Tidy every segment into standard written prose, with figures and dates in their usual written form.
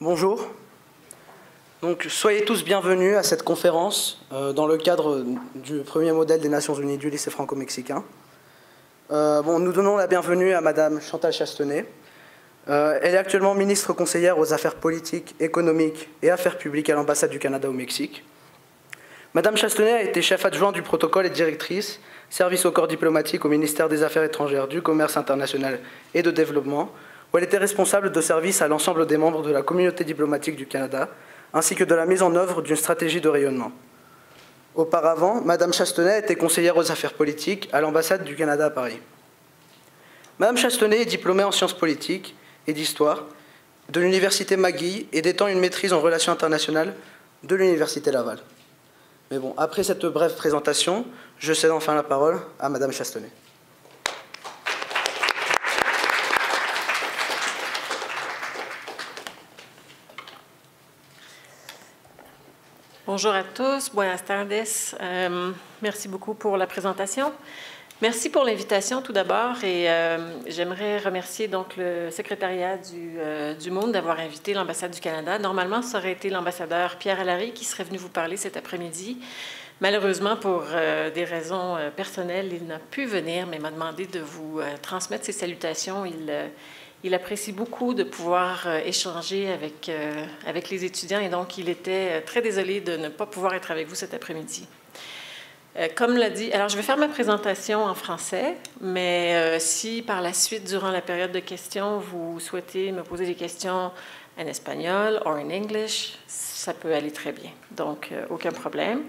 Bonjour. Donc, soyez tous bienvenus à cette conférence dans le cadre du premier modèle des Nations Unies du lycée franco-mexicain. Nous donnons la bienvenue à Madame Chantal Chastenay. Elle est actuellement ministre conseillère aux affaires politiques, économiques et affaires publiques à l'ambassade du Canada au Mexique. Madame Chastenay a été chef adjoint du protocole et directrice, service au corps diplomatique au ministère des Affaires étrangères, du commerce international et de développement, où elle était responsable de service à l'ensemble des membres de la communauté diplomatique du Canada, ainsi que de la mise en œuvre d'une stratégie de rayonnement. Auparavant, Madame Chastenay était conseillère aux affaires politiques à l'ambassade du Canada à Paris. Madame Chastenay est diplômée en sciences politiques et d'histoire de l'université McGill et détient une maîtrise en relations internationales de l'université Laval. Mais bon, après cette brève présentation, je cède enfin la parole à Madame Chastenay. Bonjour à tous, buenas tardes. Merci beaucoup pour la présentation. Merci pour l'invitation tout d'abord et j'aimerais remercier donc le secrétariat du Monde d'avoir invité l'ambassade du Canada. Normalement, ça aurait été l'ambassadeur Pierre Allary qui serait venu vous parler cet après-midi. Malheureusement, pour des raisons personnelles, il n'a pu venir, mais m'a demandé de vous transmettre ses salutations. Il apprécie beaucoup de pouvoir échanger avec les étudiants et donc il était très désolé de ne pas pouvoir être avec vous cet après-midi. Comme l'a dit, alors je vais faire ma présentation en français, mais si par la suite, durant la période de questions, vous souhaitez me poser des questions en espagnol ou en anglais, ça peut aller très bien, donc aucun problème.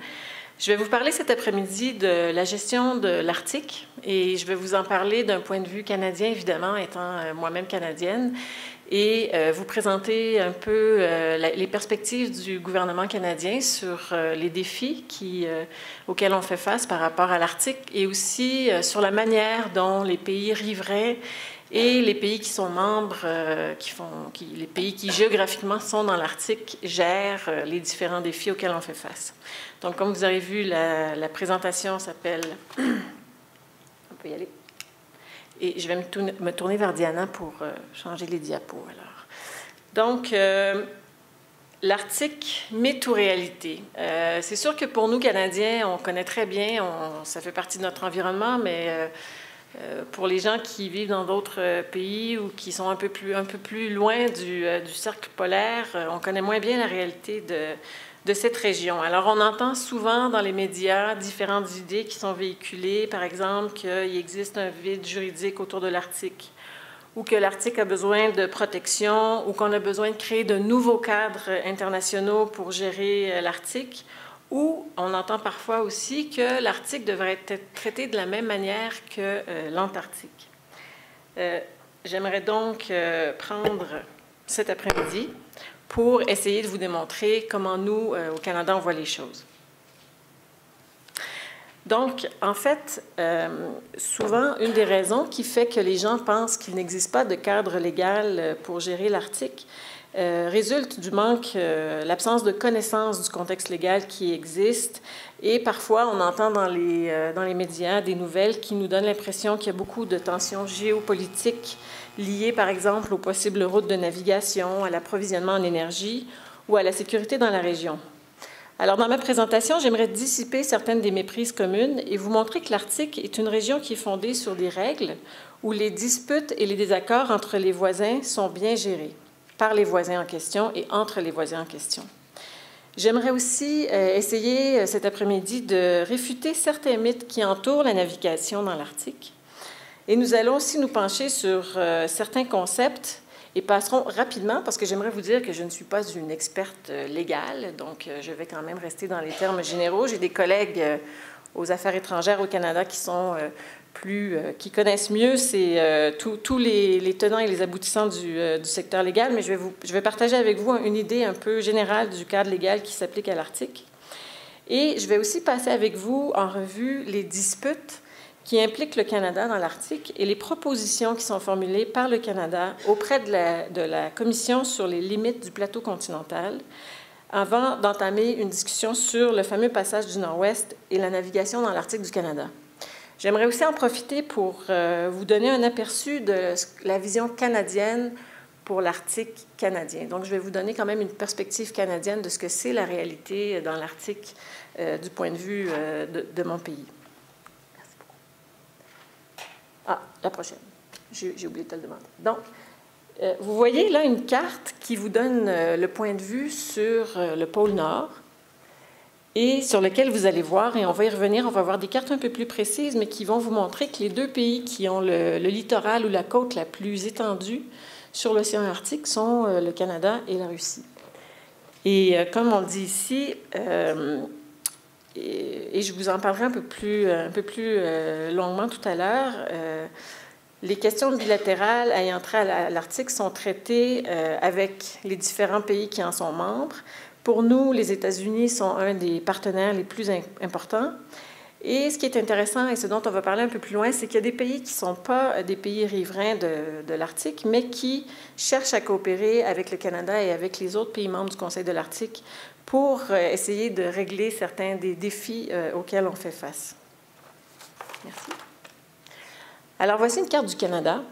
Je vais vous parler cet après-midi de la gestion de l'Arctique et je vais vous en parler d'un point de vue canadien, évidemment, étant moi-même canadienne, et vous présenter un peu les perspectives du gouvernement canadien sur les défis auxquels on fait face par rapport à l'Arctique et aussi sur la manière dont les pays riverains et les pays qui sont membres, les pays qui géographiquement sont dans l'Arctique gèrent les différents défis auxquels on fait face. Donc, comme vous avez vu, la présentation s'appelle... On peut y aller. Et je vais me tourner vers Diana pour changer les diapos. Alors. Donc, l'Arctique, mythe ou réalité? C'est sûr que pour nous, Canadiens, on connaît très bien, ça fait partie de notre environnement, mais... pour les gens qui vivent dans d'autres pays ou qui sont un peu plus loin du cercle polaire, on connaît moins bien la réalité de cette région. Alors, on entend souvent dans les médias différentes idées qui sont véhiculées, par exemple qu'il existe un vide juridique autour de l'Arctique, ou que l'Arctique a besoin de protection, ou qu'on a besoin de créer de nouveaux cadres internationaux pour gérer l'Arctique, ou on entend parfois aussi que l'Arctique devrait être traité de la même manière que l'Antarctique. J'aimerais donc prendre cet après-midi pour essayer de vous démontrer comment nous, au Canada, on voit les choses. Donc, en fait, souvent, une des raisons qui fait que les gens pensent qu'il n'existe pas de cadre légal pour gérer l'Arctique résulte du manque, l'absence de connaissance du contexte légal qui existe. Et parfois, on entend dans les médias des nouvelles qui nous donnent l'impression qu'il y a beaucoup de tensions géopolitiques liées, par exemple, aux possibles routes de navigation, à l'approvisionnement en énergie ou à la sécurité dans la région. Alors, dans ma présentation, j'aimerais dissiper certaines des méprises communes et vous montrer que l'Arctique est une région qui est fondée sur des règles où les disputes et les désaccords entre les voisins sont bien gérés par les voisins en question et entre les voisins en question. J'aimerais aussi essayer cet après-midi de réfuter certains mythes qui entourent la navigation dans l'Arctique. Et nous allons aussi nous pencher sur certains concepts et passerons rapidement, parce que j'aimerais vous dire que je ne suis pas une experte légale, donc je vais quand même rester dans les termes généraux. J'ai des collègues aux affaires étrangères au Canada qui connaissent mieux tous les tenants et les aboutissants du secteur légal, mais je vais partager avec vous une idée un peu générale du cadre légal qui s'applique à l'Arctique. Et je vais aussi passer avec vous en revue les disputes qui impliquent le Canada dans l'Arctique et les propositions qui sont formulées par le Canada auprès de la Commission sur les limites du plateau continental, avant d'entamer une discussion sur le fameux passage du Nord-Ouest et la navigation dans l'Arctique du Canada. J'aimerais aussi en profiter pour vous donner un aperçu de la vision canadienne pour l'Arctique canadien. Donc, je vais vous donner quand même une perspective canadienne de ce que c'est la réalité dans l'Arctique du point de vue de mon pays. Merci beaucoup. Ah, la prochaine. J'ai oublié de te le demander. Donc, vous voyez là une carte qui vous donne le point de vue sur le pôle Nord et sur lequel vous allez voir, et on va y revenir, on va voir des cartes un peu plus précises, mais qui vont vous montrer que les deux pays qui ont le littoral ou la côte la plus étendue sur l'océan Arctique sont le Canada et la Russie. Et comme on le dit ici, et je vous en parlerai un peu plus longuement tout à l'heure, les questions bilatérales ayant trait à l'Arctique sont traitées avec les différents pays qui en sont membres. Pour nous, les États-Unis sont un des partenaires les plus importants. Et ce qui est intéressant et ce dont on va parler un peu plus loin, c'est qu'il y a des pays qui ne sont pas des pays riverains de l'Arctique, mais qui cherchent à coopérer avec le Canada et avec les autres pays membres du Conseil de l'Arctique pour essayer de régler certains des défis auxquels on fait face. Merci. Alors, voici une carte du Canada.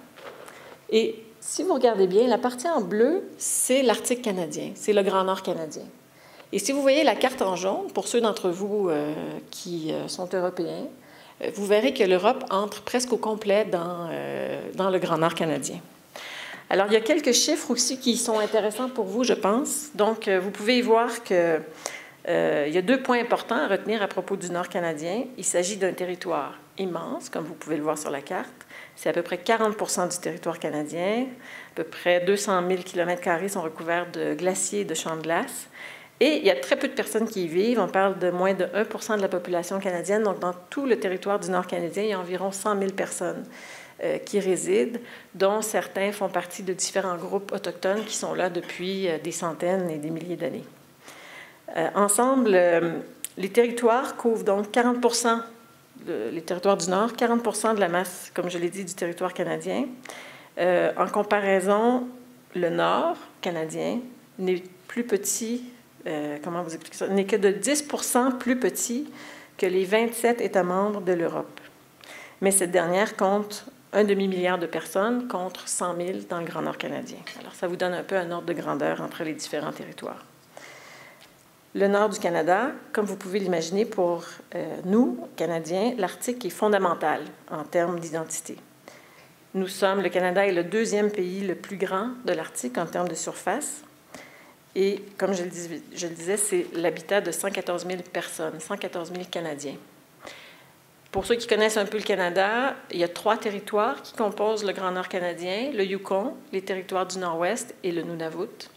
Et si vous regardez bien, la partie en bleu, c'est l'Arctique canadien, c'est le Grand Nord canadien. Et si vous voyez la carte en jaune, pour ceux d'entre vous qui sont européens, vous verrez que l'Europe entre presque au complet dans le Grand Nord canadien. Alors, il y a quelques chiffres aussi qui sont intéressants pour vous, je pense. Donc, vous pouvez y voir qu'il y a 2 points importants à retenir à propos du Nord canadien. Il s'agit d'un territoire immense, comme vous pouvez le voir sur la carte. C'est à peu près 40 % du territoire canadien. À peu près 200 000 km² sont recouverts de glaciers et de champs de glace. Et il y a très peu de personnes qui y vivent. On parle de moins de 1 % de la population canadienne. Donc, dans tout le territoire du Nord canadien, il y a environ 100 000 personnes qui résident, dont certains font partie de différents groupes autochtones qui sont là depuis des centaines et des milliers d'années. Ensemble, les territoires couvrent donc 40 % les territoires du Nord, 40 % de la masse, comme je l'ai dit, du territoire canadien. En comparaison, le Nord canadien n'est plus petit, comment vous expliquer ça, n'est que de 10 % plus petit que les 27 États membres de l'Europe. Mais cette dernière compte un demi-milliard de personnes contre 100 000 dans le Grand Nord canadien. Alors, ça vous donne un peu un ordre de grandeur entre les différents territoires. Le nord du Canada, comme vous pouvez l'imaginer, pour nous, Canadiens, l'Arctique est fondamental en termes d'identité. Le Canada est le 2e pays le plus grand de l'Arctique en termes de surface. Et comme je le disais, c'est l'habitat de 114 000 personnes, 114 000 Canadiens. Pour ceux qui connaissent un peu le Canada, il y a 3 territoires qui composent le Grand Nord canadien, le Yukon, les territoires du Nord-Ouest et le Nunavut.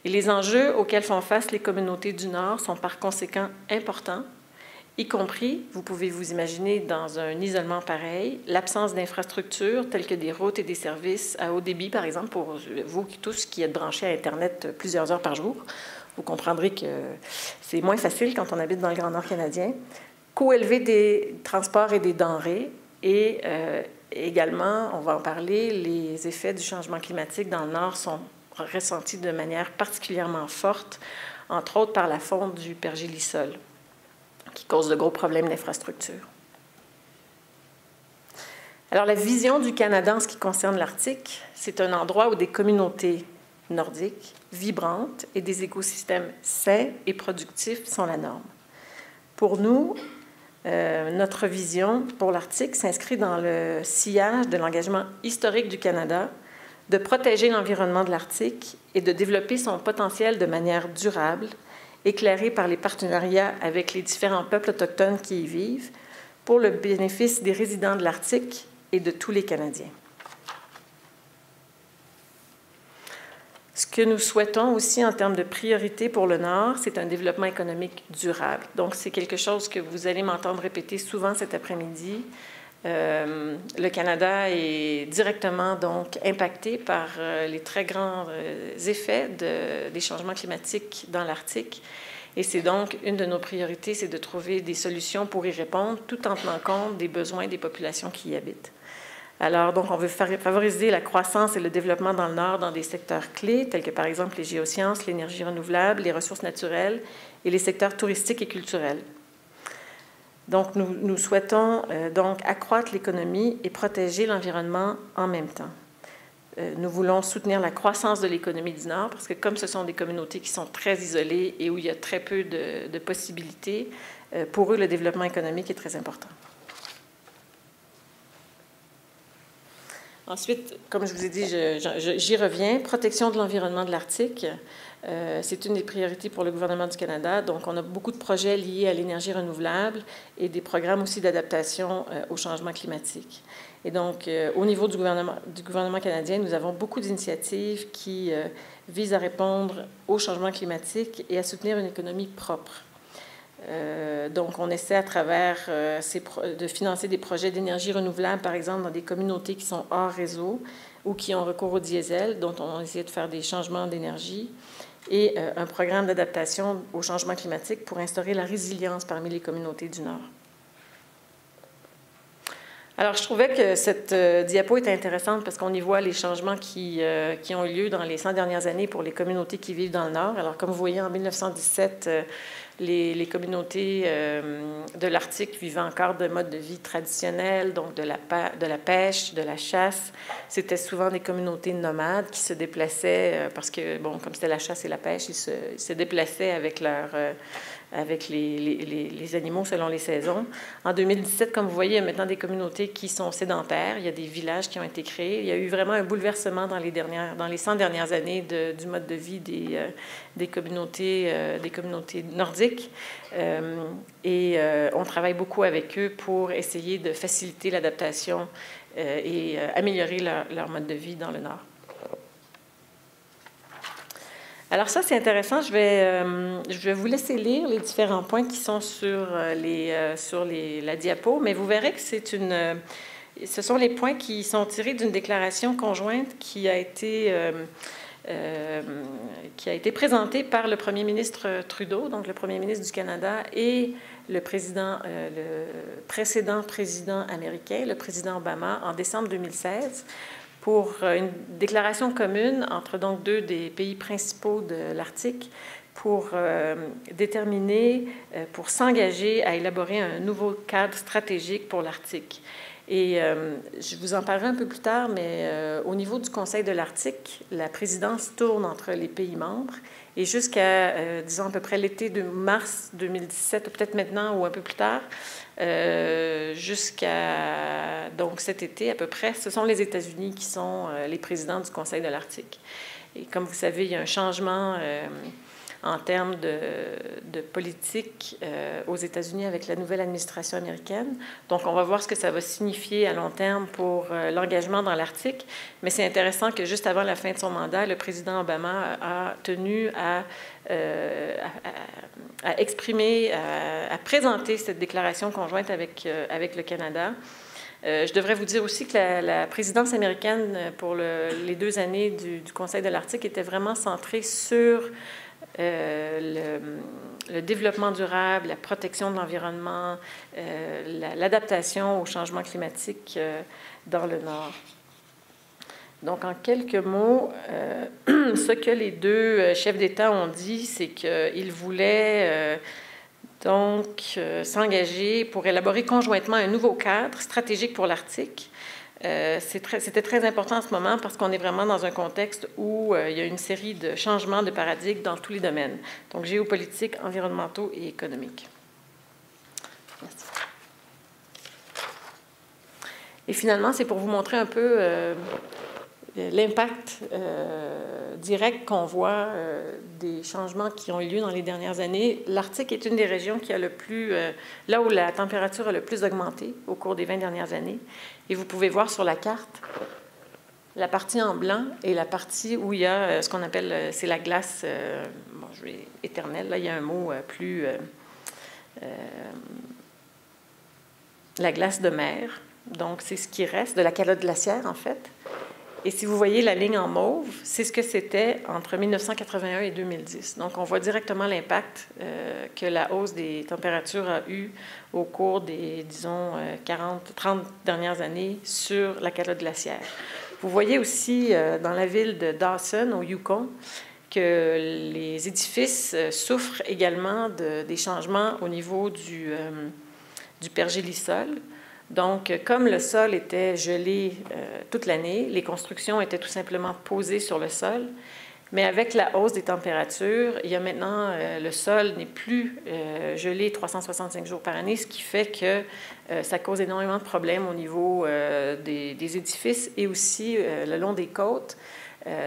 Et les enjeux auxquels font face les communautés du Nord sont par conséquent importants, y compris, vous pouvez vous imaginer, dans un isolement pareil, l'absence d'infrastructures telles que des routes et des services à haut débit, par exemple, pour vous tous qui êtes branchés à Internet plusieurs heures par jour. Vous comprendrez que c'est moins facile quand on habite dans le Grand Nord canadien. Coût élevé des transports et des denrées et également, on va en parler, les effets du changement climatique dans le Nord sont ressentis de manière particulièrement forte, entre autres par la fonte du pergélisol, qui cause de gros problèmes d'infrastructure. Alors, la vision du Canada en ce qui concerne l'Arctique, c'est un endroit où des communautés nordiques, vibrantes et des écosystèmes sains et productifs sont la norme. Pour nous, notre vision pour l'Arctique s'inscrit dans le sillage de l'engagement historique du Canada de protéger l'environnement de l'Arctique et de développer son potentiel de manière durable, éclairé par les partenariats avec les différents peuples autochtones qui y vivent, pour le bénéfice des résidents de l'Arctique et de tous les Canadiens. Ce que nous souhaitons aussi en termes de priorité pour le Nord, c'est un développement économique durable. Donc, c'est quelque chose que vous allez m'entendre répéter souvent cet après-midi. Le Canada est directement donc impacté par les très grands effets des changements climatiques dans l'Arctique. Et c'est donc une de nos priorités, c'est de trouver des solutions pour y répondre, tout en tenant compte des besoins des populations qui y habitent. Alors, donc, on veut favoriser la croissance et le développement dans le Nord dans des secteurs clés, tels que, par exemple, les géosciences, l'énergie renouvelable, les ressources naturelles et les secteurs touristiques et culturels. Donc, nous souhaitons donc accroître l'économie et protéger l'environnement en même temps. Nous voulons soutenir la croissance de l'économie du Nord parce que comme ce sont des communautés qui sont très isolées et où il y a très peu de possibilités, pour eux, le développement économique est très important. Ensuite, comme je vous ai dit, j'y reviens, protection de l'environnement de l'Arctique. C'est une des priorités pour le gouvernement du Canada. Donc, on a beaucoup de projets liés à l'énergie renouvelable et des programmes aussi d'adaptation au changement climatique. Et donc, au niveau du gouvernement canadien, nous avons beaucoup d'initiatives qui visent à répondre au changement climatique et à soutenir une économie propre. Donc, on essaie à travers de financer des projets d'énergie renouvelable, par exemple, dans des communautés qui sont hors réseau ou qui ont recours au diesel, dont on essaie de faire des changements d'énergie, et un programme d'adaptation au changement climatique pour instaurer la résilience parmi les communautés du Nord. Alors, je trouvais que cette diapo était intéressante parce qu'on y voit les changements qui ont eu lieu dans les 100 dernières années pour les communautés qui vivent dans le Nord. Alors, comme vous voyez, en 1917, les communautés de l'Arctique vivaient encore de modes de vie traditionnels, donc de la pêche, de la chasse. C'était souvent des communautés nomades qui se déplaçaient parce que, bon, comme c'était la chasse et la pêche, ils se déplaçaient avec les animaux selon les saisons. En 2017, comme vous voyez, il y a maintenant des communautés qui sont sédentaires. Il y a des villages qui ont été créés. Il y a eu vraiment un bouleversement dans les 100 dernières années du mode de vie des communautés nordiques. On travaille beaucoup avec eux pour essayer de faciliter l'adaptation et améliorer leur mode de vie dans le Nord. Alors ça, c'est intéressant. Je vais vous laisser lire les différents points qui sont sur la diapo, mais vous verrez que ce sont les points qui sont tirés d'une déclaration conjointe qui a été présentée par le premier ministre Trudeau, donc le premier ministre du Canada, et le précédent président américain, le président Obama, en décembre 2016, pour une déclaration commune entre donc deux des pays principaux de l'Arctique pour déterminer, pour s'engager à élaborer un nouveau cadre stratégique pour l'Arctique. Et je vous en parlerai un peu plus tard, mais au niveau du Conseil de l'Arctique, la présidence tourne entre les pays membres et jusqu'à, disons, à peu près l'été de mars 2017, ou peut-être maintenant ou un peu plus tard, jusqu'à donc cet été à peu près, ce sont les États-Unis qui sont les présidents du Conseil de l'Arctique. Et comme vous savez, il y a un changement en termes de politique aux États-Unis avec la nouvelle administration américaine. Donc, on va voir ce que ça va signifier à long terme pour l'engagement dans l'Arctique. Mais c'est intéressant que juste avant la fin de son mandat, le président Obama a tenu à exprimer, à présenter cette déclaration conjointe avec le Canada. Je devrais vous dire aussi que la présidence américaine pour les 2 années du Conseil de l'Arctique était vraiment centrée sur le développement durable, la protection de l'environnement, l'adaptation au changement climatique dans le Nord. Donc, en quelques mots, ce que les deux chefs d'État ont dit, c'est qu'ils voulaient s'engager pour élaborer conjointement un nouveau cadre stratégique pour l'Arctique. C'était très important en ce moment parce qu'on est vraiment dans un contexte où il y a une série de changements de paradigme dans tous les domaines, donc géopolitiques, environnementaux et économiques. Merci. Et finalement, c'est pour vous montrer un peu l'impact direct qu'on voit des changements qui ont eu lieu dans les dernières années. L'Arctique est une des régions qui a le plus, là où la température a le plus augmenté au cours des 20 dernières années. Et vous pouvez voir sur la carte la partie en blanc et la partie où il y a ce qu'on appelle, c'est la glace éternelle. Là, il y a un mot plus... la glace de mer. Donc, c'est ce qui reste de la calotte glaciaire, en fait. Et si vous voyez la ligne en mauve, c'est ce que c'était entre 1981 et 2010. Donc, on voit directement l'impact que la hausse des températures a eu au cours des, disons, 30 dernières années sur la calotte glaciaire. Vous voyez aussi dans la ville de Dawson, au Yukon, que les édifices souffrent également des changements au niveau du pergélisol. Donc, comme le sol était gelé toute l'année, les constructions étaient tout simplement posées sur le sol. Mais avec la hausse des températures, il y a maintenant, le sol n'est plus gelé 365 jours par année, ce qui fait que ça cause énormément de problèmes au niveau des édifices et aussi le long des côtes.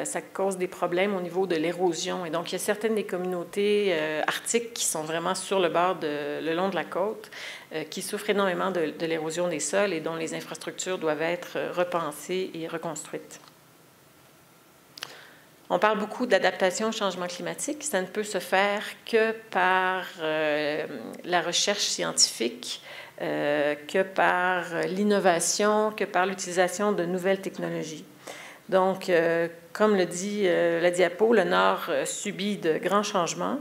Ça cause des problèmes au niveau de l'érosion. Et donc, il y a certaines des communautés arctiques qui sont vraiment sur le bord, le long de la côte, qui souffrent énormément de l'érosion des sols et dont les infrastructures doivent être repensées et reconstruites. On parle beaucoup d'adaptation au changement climatique. Ça ne peut se faire que par la recherche scientifique, que par l'innovation, que par l'utilisation de nouvelles technologies. Donc, comme le dit la diapo, le Nord subit de grands changements.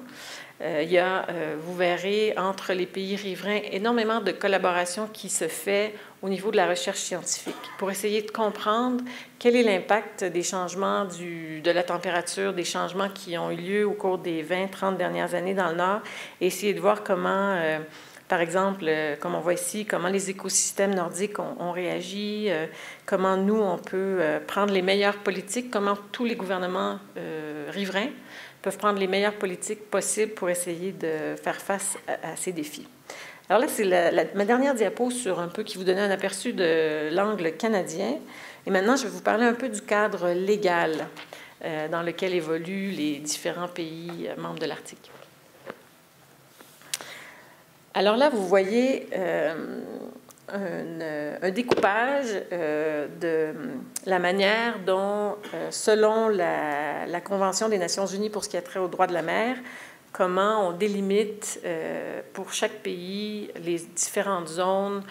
Il y a, vous verrez, entre les pays riverains, énormément de collaboration qui se fait au niveau de la recherche scientifique pour essayer de comprendre quel est l'impact des changements de la température, des changements qui ont eu lieu au cours des 20-30 dernières années dans le Nord, et essayer de voir comment, par exemple, comme on voit ici, comment les écosystèmes nordiques ont réagi, comment nous, on peut prendre les meilleures politiques, comment tous les gouvernements riverains peuvent prendre les meilleures politiques possibles pour essayer de faire face à ces défis. Alors là, c'est ma dernière diapo sur un peu qui vous donnait un aperçu de l'angle canadien. Et maintenant, je vais vous parler un peu du cadre légal dans lequel évoluent les différents pays membres de l'Arctique. Alors là, vous voyez un découpage de la manière dont, selon la Convention des Nations unies pour ce qui a trait aux droits de la mer, comment on délimite pour chaque pays les différentes zones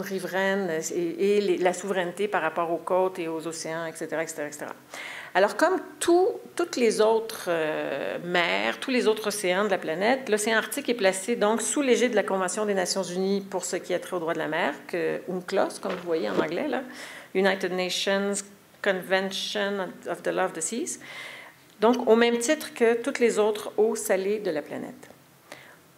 riveraines et la souveraineté par rapport aux côtes et aux océans, etc., etc., etc. Alors, comme toutes les autres mers, tous les autres océans de la planète, l'océan Arctique est placé donc sous l'égide de la Convention des Nations unies pour ce qui a trait aux droits de la mer, que UNCLOS, comme vous voyez en anglais, là, United Nations Convention of the Law of the Seas, donc au même titre que toutes les autres eaux salées de la planète.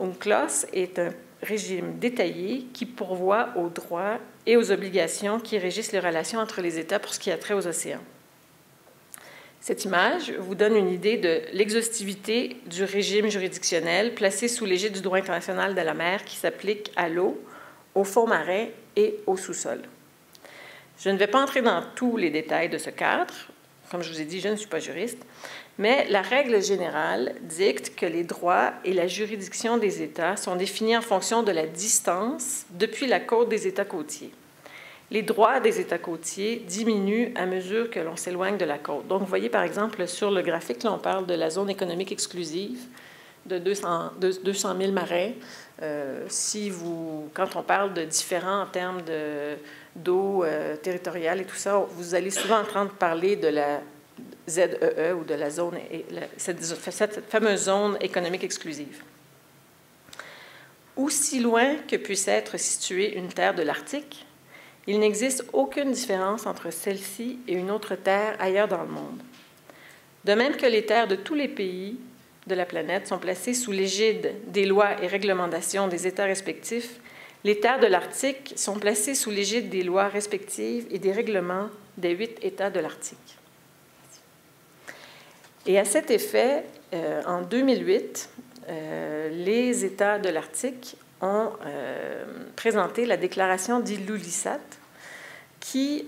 UNCLOS est un régime détaillé qui pourvoit aux droits et aux obligations qui régissent les relations entre les États pour ce qui a trait aux océans. Cette image vous donne une idée de l'exhaustivité du régime juridictionnel placé sous l'égide du droit international de la mer qui s'applique à l'eau, au fond marin et au sous-sol. Je ne vais pas entrer dans tous les détails de ce cadre. Comme je vous ai dit, je ne suis pas juriste, mais la règle générale dicte que les droits et la juridiction des États sont définis en fonction de la distance depuis la côte des États côtiers. Les droits des États côtiers diminuent à mesure que l'on s'éloigne de la côte. Donc, vous voyez, par exemple, sur le graphique, là, on parle de la zone économique exclusive de 200 000 marais. Quand on parle de différents en termes d'eau territoriale et tout ça, vous allez souvent entendre parler de la ZEE ou de la zone, cette fameuse zone économique exclusive. Aussi loin que puisse être située une terre de l'Arctique, il n'existe aucune différence entre celle-ci et une autre terre ailleurs dans le monde. De même que les terres de tous les pays de la planète sont placées sous l'égide des lois et réglementations des États respectifs, les terres de l'Arctique sont placées sous l'égide des lois respectives et des règlements des 8 États de l'Arctique. Et à cet effet, en 2008, les États de l'Arctique ont présenté la déclaration d'Ilulissat qui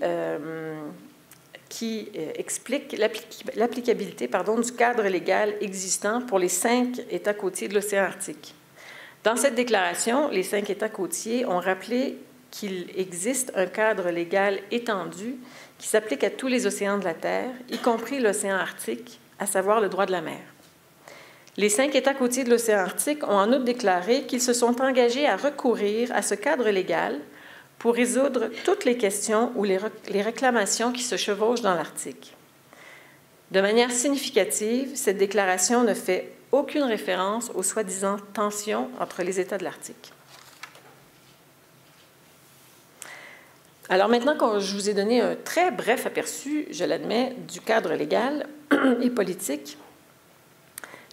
explique l'applicabilité du cadre légal existant pour les 5 États côtiers de l'océan Arctique. Dans cette déclaration, les 5 États côtiers ont rappelé qu'il existe un cadre légal étendu qui s'applique à tous les océans de la Terre, y compris l'océan Arctique, à savoir le droit de la mer. Les 5 États côtiers de l'océan Arctique ont en outre déclaré qu'ils se sont engagés à recourir à ce cadre légal pour résoudre toutes les questions ou les réclamations qui se chevauchent dans l'Arctique. De manière significative, cette déclaration ne fait aucune référence aux soi-disant tensions entre les États de l'Arctique. Alors maintenant que je vous ai donné un très bref aperçu, je l'admets, du cadre légal et politique,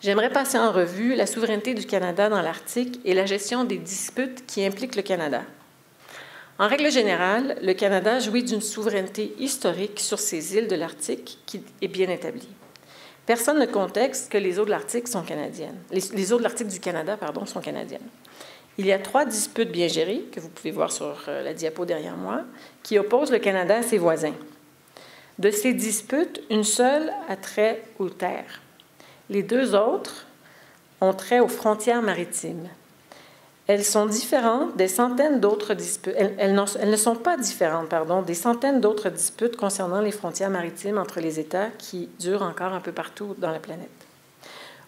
j'aimerais passer en revue la souveraineté du Canada dans l'Arctique et la gestion des disputes qui impliquent le Canada. En règle générale, le Canada jouit d'une souveraineté historique sur ces îles de l'Arctique qui est bien établie. Personne ne conteste que les eaux de l'Arctique sont canadiennes. Les eaux de l'Arctique du Canada, pardon, sont canadiennes. Il y a 3 disputes bien gérées, que vous pouvez voir sur la diapo derrière moi, qui opposent le Canada à ses voisins. De ces disputes, une seule a trait aux terres. Les 2 autres ont trait aux frontières maritimes. Elles sont différentes des centaines d'autres disputes. Elles ne sont pas différentes, pardon, des centaines d'autres disputes concernant les frontières maritimes entre les États qui durent encore un peu partout dans la planète.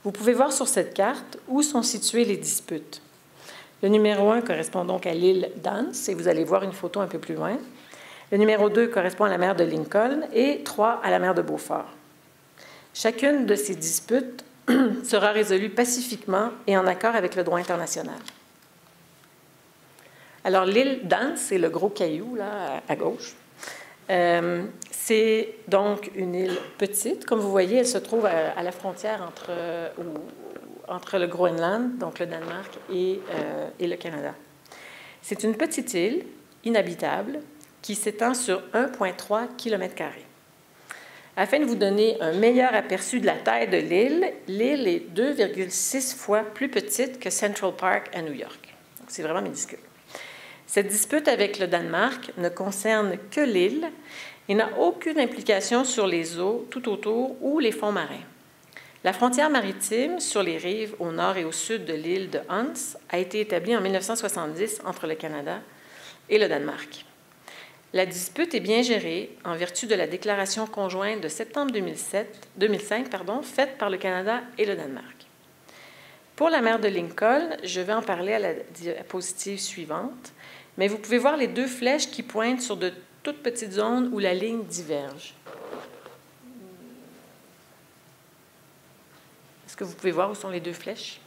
Vous pouvez voir sur cette carte où sont situées les disputes. Le numéro 1 correspond donc à l'île d'Anse, et vous allez voir une photo un peu plus loin. Le numéro 2 correspond à la mer de Lincoln et 3 à la mer de Beaufort. Chacune de ces disputes sera résolue pacifiquement et en accord avec le droit international. Alors, l'île d'Anse, c'est le gros caillou, là, à gauche. C'est donc une île petite. Comme vous voyez, elle se trouve à la frontière entre le Groenland, donc le Danemark, et le Canada. C'est une petite île inhabitable qui s'étend sur 1,3 km². Afin de vous donner un meilleur aperçu de la taille de l'île, l'île est 2,6 fois plus petite que Central Park à New York. Donc, c'est vraiment minuscule. Cette dispute avec le Danemark ne concerne que l'île et n'a aucune implication sur les eaux tout autour ou les fonds marins. La frontière maritime sur les rives au nord et au sud de l'île de Hans a été établie en 1970 entre le Canada et le Danemark. La dispute est bien gérée en vertu de la déclaration conjointe de septembre 2005, faite par le Canada et le Danemark. Pour la mer de Lincoln, je vais en parler à la diapositive suivante, mais vous pouvez voir les 2 flèches qui pointent sur de toutes petites zones où la ligne diverge. Est-ce que vous pouvez voir où sont les 2 flèches?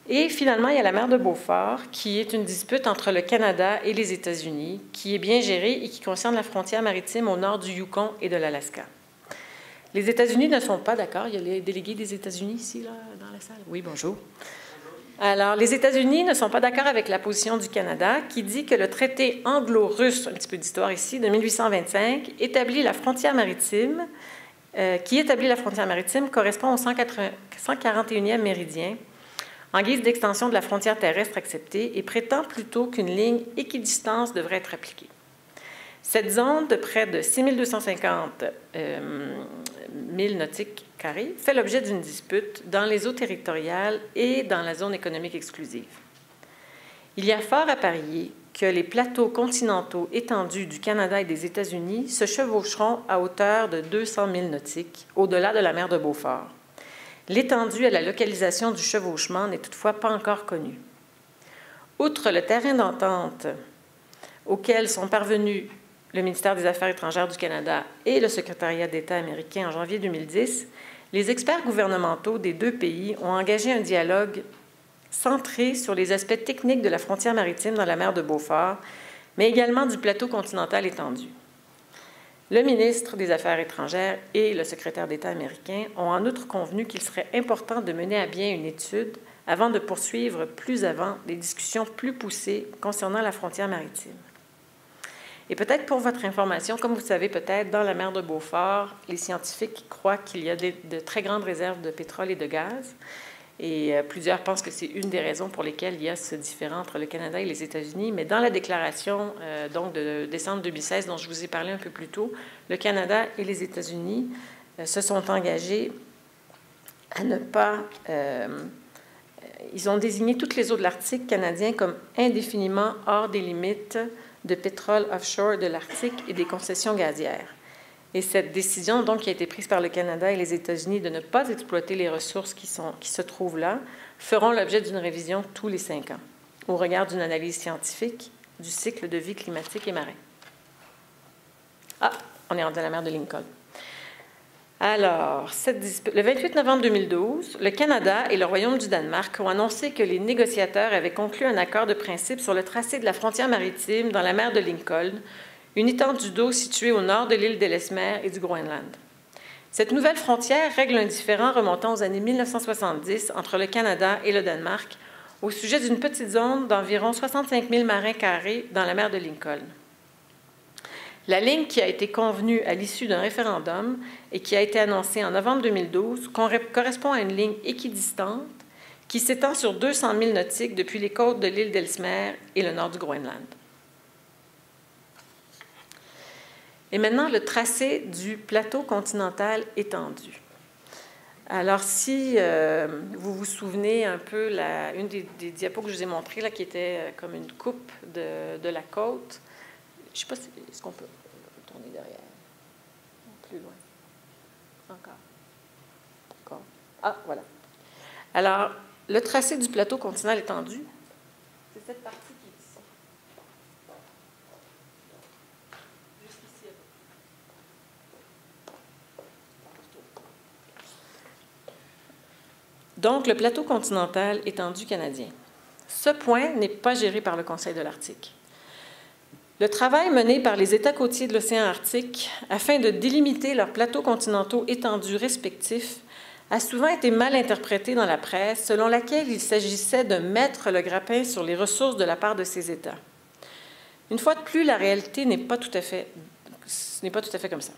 Et finalement, il y a la mer de Beaufort, qui est une dispute entre le Canada et les États-Unis, qui est bien gérée et qui concerne la frontière maritime au nord du Yukon et de l'Alaska. Les États-Unis ne sont pas d'accord. Il y a les délégués des États-Unis ici, là, dans la salle. Oui, bonjour. Alors, les États-Unis ne sont pas d'accord avec la position du Canada qui dit que le traité anglo-russe, un petit peu d'histoire ici, de 1825, établit la frontière maritime, correspond au 141e méridien, en guise d'extension de la frontière terrestre acceptée et prétend plutôt qu'une ligne équidistance devrait être appliquée. Cette zone de près de 6250 milles nautiques carrés fait l'objet d'une dispute dans les eaux territoriales et dans la zone économique exclusive. Il y a fort à parier que les plateaux continentaux étendus du Canada et des États-Unis se chevaucheront à hauteur de 200 milles nautiques au-delà de la mer de Beaufort. L'étendue et la localisation du chevauchement n'est toutefois pas encore connue. Outre le terrain d'entente auquel sont parvenus le ministère des Affaires étrangères du Canada et le secrétariat d'État américain en janvier 2010, les experts gouvernementaux des 2 pays ont engagé un dialogue centré sur les aspects techniques de la frontière maritime dans la mer de Beaufort, mais également du plateau continental étendu. Le ministre des Affaires étrangères et le secrétaire d'État américain ont en outre convenu qu'il serait important de mener à bien une étude avant de poursuivre plus avant des discussions plus poussées concernant la frontière maritime. Et peut-être pour votre information, comme vous savez peut-être, dans la mer de Beaufort, les scientifiques croient qu'il y a de très grandes réserves de pétrole et de gaz. Et plusieurs pensent que c'est une des raisons pour lesquelles il y a ce différend entre le Canada et les États-Unis. Mais dans la déclaration donc de décembre 2016, dont je vous ai parlé un peu plus tôt, le Canada et les États-Unis se sont engagés à ne pas... ils ont désigné toutes les eaux de l'Arctique canadien comme indéfiniment hors des limites de pétrole offshore de l'Arctique et des concessions gazières. Et cette décision, donc, qui a été prise par le Canada et les États-Unis de ne pas exploiter les ressources qui se trouvent là, feront l'objet d'une révision tous les 5 ans, au regard d'une analyse scientifique du cycle de vie climatique et marin. Ah, on est rendu à la mer de Lincoln. Alors, le 28 novembre 2012, le Canada et le Royaume du Danemark ont annoncé que les négociateurs avaient conclu un accord de principe sur le tracé de la frontière maritime dans la mer de Lincoln, une étendue d'eau située au nord de l'île d'Ellesmere et du Groenland. Cette nouvelle frontière règle un différend remontant aux années 1970 entre le Canada et le Danemark au sujet d'une petite zone d'environ 65 000 marins carrés dans la mer de Lincoln. La ligne qui a été convenue à l'issue d'un référendum et qui a été annoncée en novembre 2012 correspond à une ligne équidistante qui s'étend sur 200 000 nautiques depuis les côtes de l'île d'Ellesmere et le nord du Groenland. Et maintenant, le tracé du plateau continental étendu. Alors, si vous vous souvenez un peu, une des diapos que je vous ai montrées, là, qui était comme une coupe de la côte, je ne sais pas si est-ce qu'on peut tourner derrière, plus loin, encore. Ah, voilà. Alors, le tracé du plateau continental étendu, c'est cette partie qui est ici. Jusqu'ici. Donc, le plateau continental étendu canadien. Ce point n'est pas géré par le Conseil de l'Arctique. Le travail mené par les États côtiers de l'océan Arctique afin de délimiter leurs plateaux continentaux étendus respectifs a souvent été mal interprété dans la presse, selon laquelle il s'agissait de mettre le grappin sur les ressources de la part de ces États. Une fois de plus, la réalité n'est pas tout à fait comme ça.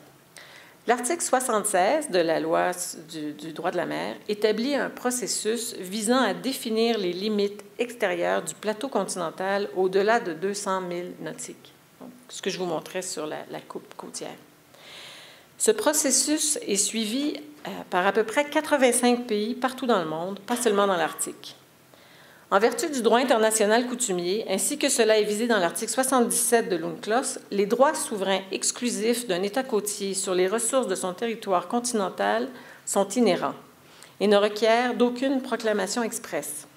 L'article 76 de la loi du droit de la mer établit un processus visant à définir les limites extérieures du plateau continental au-delà de 200 000 nautiques, donc, ce que je vous montrais sur la coupe côtière. Ce processus est suivi par à peu près 85 pays partout dans le monde, pas seulement dans l'Arctique. En vertu du droit international coutumier, ainsi que cela est visé dans l'article 77 de l'UNCLOS, les droits souverains exclusifs d'un État côtier sur les ressources de son territoire continental sont inhérents et ne requièrent d'aucune proclamation expresse.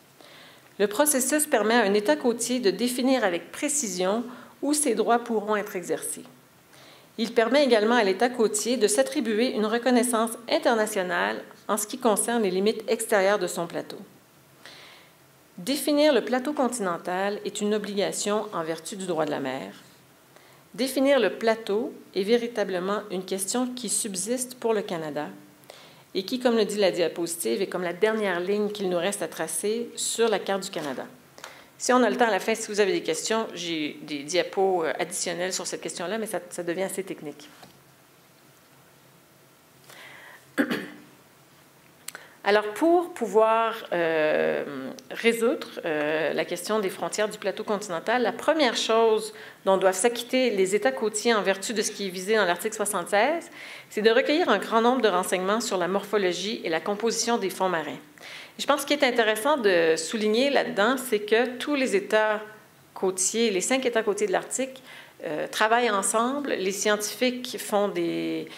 Le processus permet à un État côtier de définir avec précision où ses droits pourront être exercés. Il permet également à l'État côtier de s'attribuer une reconnaissance internationale en ce qui concerne les limites extérieures de son plateau. Définir le plateau continental est une obligation en vertu du droit de la mer. Définir le plateau est véritablement une question qui subsiste pour le Canada et qui, comme le dit la diapositive, est comme la dernière ligne qu'il nous reste à tracer sur la carte du Canada. Si on a le temps à la fin, si vous avez des questions, j'ai des diapos additionnels sur cette question-là, mais ça devient assez technique. Alors, pour pouvoir résoudre la question des frontières du plateau continental, la première chose dont doivent s'acquitter les États côtiers en vertu de ce qui est visé dans l'article 76, c'est de recueillir un grand nombre de renseignements sur la morphologie et la composition des fonds marins. Et je pense qu'il est intéressant de souligner là-dedans, c'est que tous les États côtiers, les 5 États côtiers de l'Arctique, travaillent ensemble, les scientifiques font des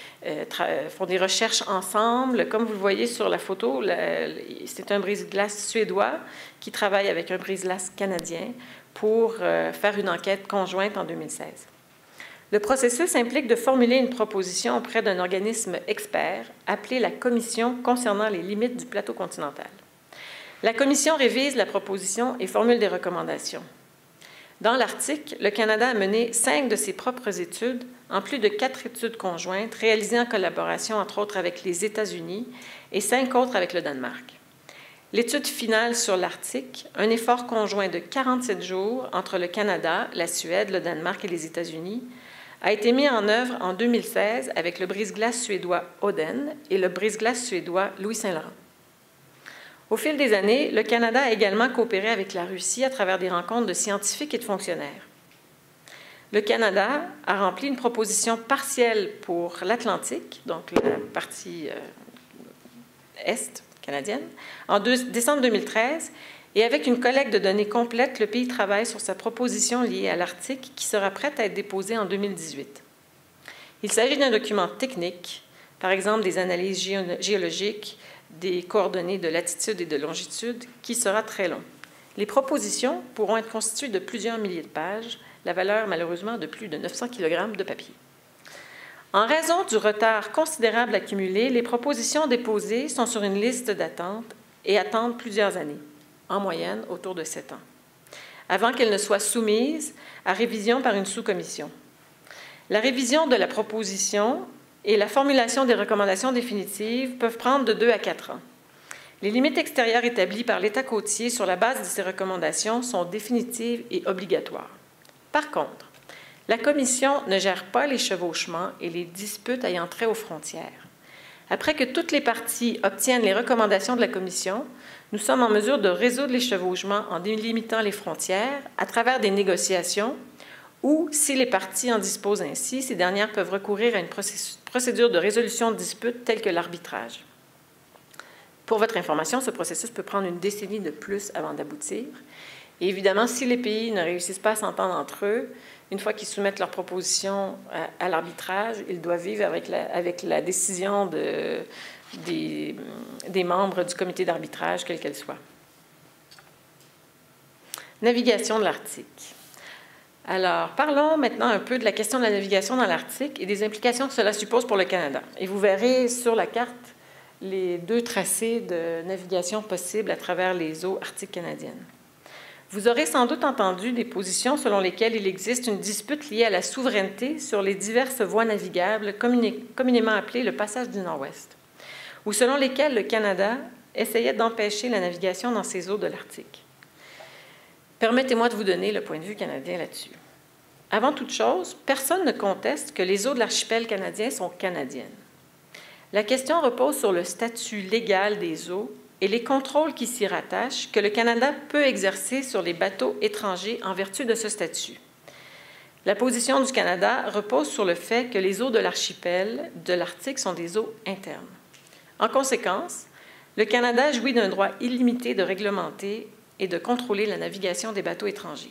recherches ensemble. Comme vous le voyez sur la photo, c'est un brise-glace suédois qui travaille avec un brise-glace canadien pour faire une enquête conjointe en 2016. Le processus implique de formuler une proposition auprès d'un organisme expert appelé la Commission concernant les limites du plateau continental. La Commission révise la proposition et formule des recommandations. Dans l'Arctique, le Canada a mené 5 de ses propres études, en plus de 4 études conjointes réalisées en collaboration, entre autres, avec les États-Unis et 5 autres avec le Danemark. L'étude finale sur l'Arctique, un effort conjoint de 47 jours entre le Canada, la Suède, le Danemark et les États-Unis, a été mis en œuvre en 2016 avec le brise-glace suédois Oden et le brise-glace suédois Louis-Saint-Laurent. Au fil des années, le Canada a également coopéré avec la Russie à travers des rencontres de scientifiques et de fonctionnaires. Le Canada a rempli une proposition partielle pour l'Atlantique, donc la partie est canadienne, en décembre 2013, et avec une collecte de données complète, le pays travaille sur sa proposition liée à l'Arctique qui sera prête à être déposée en 2018. Il s'agit d'un document technique, par exemple des analyses géologiques, des coordonnées de latitude et de longitude, qui sera très long. Les propositions pourront être constituées de plusieurs milliers de pages, la valeur malheureusement de plus de 900 kg de papier. En raison du retard considérable accumulé, les propositions déposées sont sur une liste d'attente et attendent plusieurs années, en moyenne autour de 7 ans, avant qu'elles ne soient soumises à révision par une sous-commission. La révision de la proposition et la formulation des recommandations définitives peuvent prendre de 2 à 4 ans. Les limites extérieures établies par l'État côtier sur la base de ces recommandations sont définitives et obligatoires. Par contre, la Commission ne gère pas les chevauchements et les disputes ayant trait aux frontières. Après que toutes les parties obtiennent les recommandations de la Commission, nous sommes en mesure de résoudre les chevauchements en délimitant les frontières à travers des négociations ou, si les parties en disposent ainsi, ces dernières peuvent recourir à une procédure de résolution de disputes telle que l'arbitrage. Pour votre information, ce processus peut prendre une décennie de plus avant d'aboutir. Et évidemment, si les pays ne réussissent pas à s'entendre entre eux, une fois qu'ils soumettent leurs propositions à l'arbitrage, ils doivent vivre avec la décision des membres du comité d'arbitrage, quelle qu'elle soit. Navigation de l'Arctique. Alors, parlons maintenant un peu de la question de la navigation dans l'Arctique et des implications que cela suppose pour le Canada. Et vous verrez sur la carte les 2 tracés de navigation possibles à travers les eaux arctiques canadiennes. Vous aurez sans doute entendu des positions selon lesquelles il existe une dispute liée à la souveraineté sur les diverses voies navigables communément appelées le passage du Nord-Ouest, ou selon lesquelles le Canada essayait d'empêcher la navigation dans ces eaux de l'Arctique. Permettez-moi de vous donner le point de vue canadien là-dessus. Avant toute chose, personne ne conteste que les eaux de l'archipel canadien sont canadiennes. La question repose sur le statut légal des eaux et les contrôles qui s'y rattachent que le Canada peut exercer sur les bateaux étrangers en vertu de ce statut. La position du Canada repose sur le fait que les eaux de l'archipel de l'Arctique sont des eaux internes. En conséquence, le Canada jouit d'un droit illimité de réglementer et de contrôler la navigation des bateaux étrangers.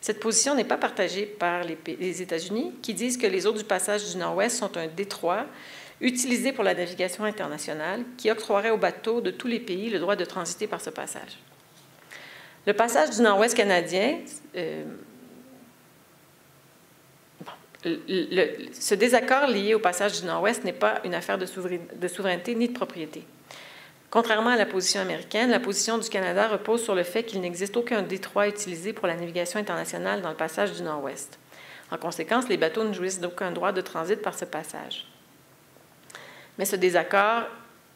Cette position n'est pas partagée par les États-Unis, qui disent que les eaux du passage du Nord-Ouest sont un détroit utilisé pour la navigation internationale, qui octroierait aux bateaux de tous les pays le droit de transiter par ce passage. Le passage du Nord-Ouest canadien, ce désaccord lié au passage du Nord-Ouest n'est pas une affaire de souveraineté ni de propriété. Contrairement à la position américaine, la position du Canada repose sur le fait qu'il n'existe aucun détroit utilisé pour la navigation internationale dans le passage du Nord-Ouest. En conséquence, les bateaux ne jouissent d'aucun droit de transit par ce passage. Mais ce désaccord,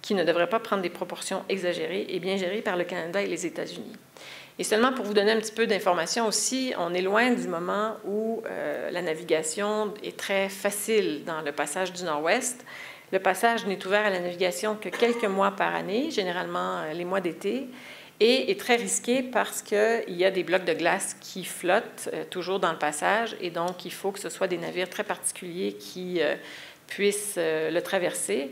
qui ne devrait pas prendre des proportions exagérées, est bien géré par le Canada et les États-Unis. Et seulement pour vous donner un petit peu d'informations aussi, on est loin du moment où la navigation est très facile dans le passage du Nord-Ouest. Le passage n'est ouvert à la navigation que quelques mois par année, généralement les mois d'été, et est très risqué parce qu'il y a des blocs de glace qui flottent toujours dans le passage, et donc il faut que ce soit des navires très particuliers qui puissent le traverser.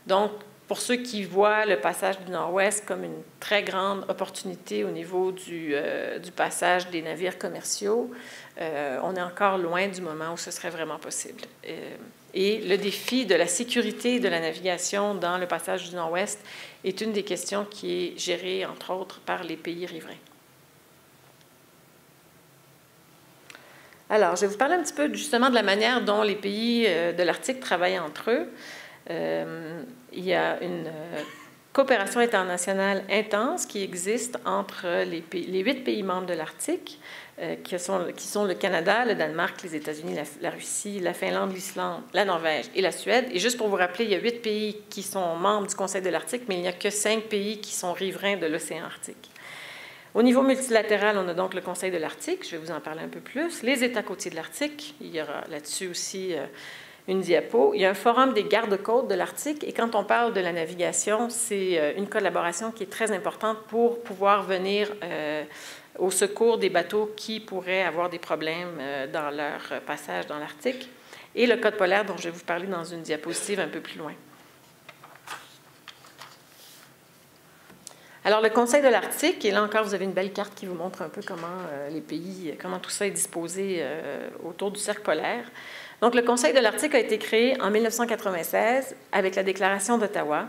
Donc, pour ceux qui voient le passage du Nord-Ouest comme une très grande opportunité au niveau du passage des navires commerciaux, on est encore loin du moment où ce serait vraiment possible. Et le défi de la sécurité de la navigation dans le passage du Nord-Ouest est une des questions qui est gérée, entre autres, par les pays riverains. Alors, je vais vous parler un petit peu justement de la manière dont les pays de l'Arctique travaillent entre eux. Il y a une coopération internationale intense qui existe entre les 8 pays membres de l'Arctique, qui sont le Canada, le Danemark, les États-Unis, la Russie, la Finlande, l'Islande, la Norvège et la Suède. Et juste pour vous rappeler, il y a 8 pays qui sont membres du Conseil de l'Arctique, mais il n'y a que 5 pays qui sont riverains de l'océan Arctique. Au niveau multilatéral, on a donc le Conseil de l'Arctique, je vais vous en parler un peu plus, les États côtiers de l'Arctique, il y aura là-dessus aussi une diapo. Il y a un forum des gardes-côtes de l'Arctique, et quand on parle de la navigation, c'est une collaboration qui est très importante pour pouvoir venir au secours des bateaux qui pourraient avoir des problèmes dans leur passage dans l'Arctique, et le Code polaire dont je vais vous parler dans une diapositive un peu plus loin. Alors, le Conseil de l'Arctique, et là encore, vous avez une belle carte qui vous montre un peu comment les pays, comment tout ça est disposé autour du cercle polaire. Donc, le Conseil de l'Arctique a été créé en 1996 avec la Déclaration d'Ottawa.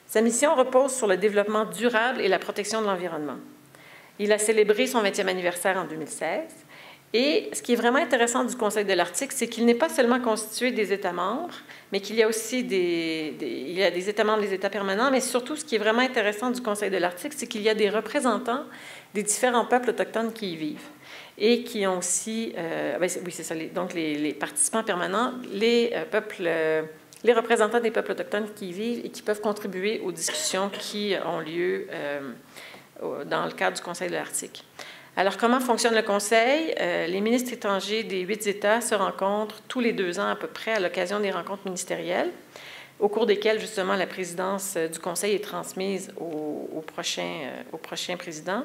Sa mission repose sur le développement durable et la protection de l'environnement. Il a célébré son 20e anniversaire en 2016. Et ce qui est vraiment intéressant du Conseil de l'Arctique, c'est qu'il n'est pas seulement constitué des États membres, mais qu'il y a aussi des États membres, des États permanents, mais surtout, ce qui est vraiment intéressant du Conseil de l'Arctique, c'est qu'il y a des représentants des différents peuples autochtones qui y vivent et qui ont aussi, oui, c'est ça, donc les participants permanents, les peuples les représentants des peuples autochtones qui y vivent et qui peuvent contribuer aux discussions qui ont lieu dans le cadre du Conseil de l'Arctique. Alors, comment fonctionne le Conseil? Les ministres étrangers des 8 États se rencontrent tous les 2 ans à peu près à l'occasion des rencontres ministérielles, au cours desquelles, justement, la présidence du Conseil est transmise au prochain président.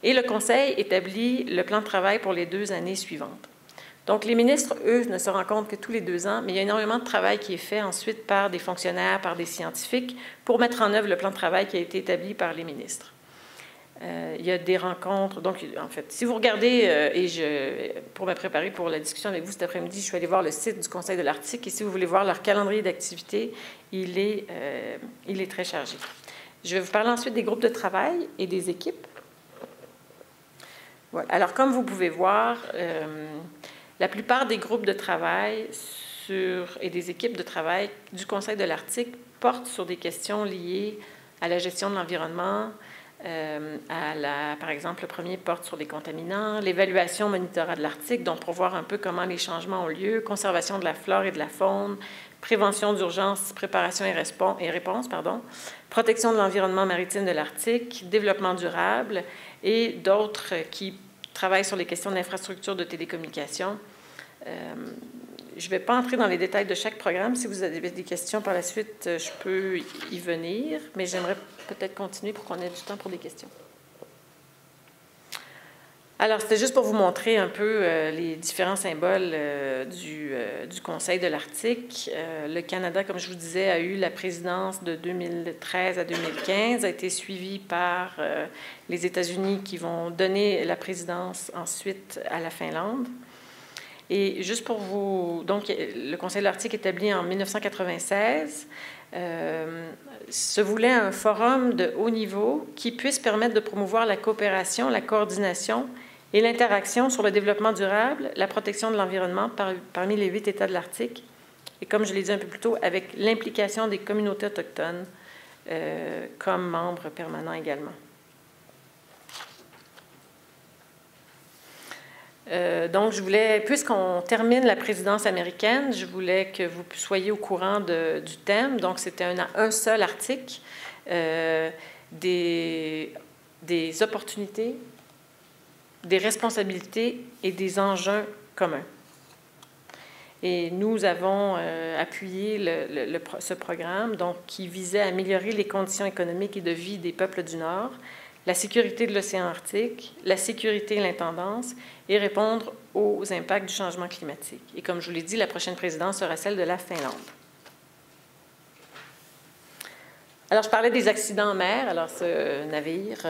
Et le Conseil établit le plan de travail pour les 2 années suivantes. Donc, les ministres, eux, ne se rencontrent que tous les 2 ans, mais il y a énormément de travail qui est fait ensuite par des fonctionnaires, par des scientifiques, pour mettre en œuvre le plan de travail qui a été établi par les ministres. Il y a des rencontres. Donc, en fait, si vous regardez, pour me préparer pour la discussion avec vous cet après-midi, je suis allée voir le site du Conseil de l'Arctique, et si vous voulez voir leur calendrier d'activités, il est très chargé. Je vais vous parler ensuite des groupes de travail et des équipes. Voilà. Alors, comme vous pouvez voir, la plupart des groupes de travail et des équipes de travail du Conseil de l'Arctique portent sur des questions liées à la gestion de l'environnement. Par exemple, le premier porte sur les contaminants, l'évaluation monitorat de l'Arctique, donc pour voir un peu comment les changements ont lieu, conservation de la flore et de la faune, prévention d'urgence, préparation et réponse, protection de l'environnement maritime de l'Arctique, développement durable et d'autres qui travaillent sur les questions d'infrastructure de télécommunications. Je ne vais pas entrer dans les détails de chaque programme. Si vous avez des questions par la suite, je peux y venir, mais j'aimerais peut-être continuer pour qu'on ait du temps pour des questions. Alors, c'était juste pour vous montrer un peu les différents symboles du Conseil de l'Arctique. Le Canada, comme je vous disais, a eu la présidence de 2013 à 2015, a été suivi par les États-Unis qui vont donner la présidence ensuite à la Finlande. Et juste pour vous... Donc, le Conseil de l'Arctique établi en 1996 se voulait un forum de haut niveau qui puisse permettre de promouvoir la coopération, la coordination et l'interaction sur le développement durable, la protection de l'environnement parmi les 8 États de l'Arctique. Et comme je l'ai dit un peu plus tôt, avec l'implication des communautés autochtones comme membres permanents également. Donc, je voulais, puisqu'on termine la présidence américaine, je voulais que vous soyez au courant du thème. Donc, c'était un seul article, des opportunités, des responsabilités et des enjeux communs. Et nous avons appuyé ce programme donc, qui visait à améliorer les conditions économiques et de vie des peuples du Nord, la sécurité de l'océan Arctique, la sécurité et l'intendance, et répondre aux impacts du changement climatique. Et comme je vous l'ai dit, la prochaine présidence sera celle de la Finlande. Alors, je parlais des accidents en mer. Alors, ce navire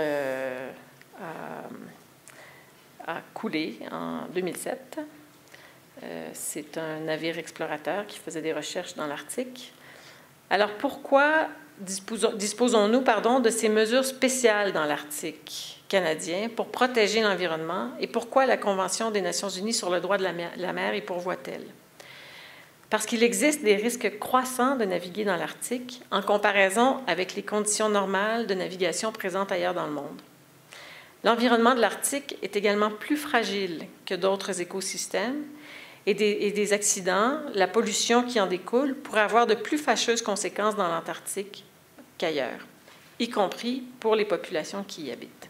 a coulé en 2007. C'est un navire explorateur qui faisait des recherches dans l'Arctique. Alors, pourquoi disposons-nous de ces mesures spéciales dans l'Arctique canadien pour protéger l'environnement et pourquoi la Convention des Nations unies sur le droit de la mer y pourvoit-elle? Parce qu'il existe des risques croissants de naviguer dans l'Arctique en comparaison avec les conditions normales de navigation présentes ailleurs dans le monde. L'environnement de l'Arctique est également plus fragile que d'autres écosystèmes et des accidents, la pollution qui en découle, pourrait avoir de plus fâcheuses conséquences dans l'Antarctique qu'ailleurs, y compris pour les populations qui y habitent.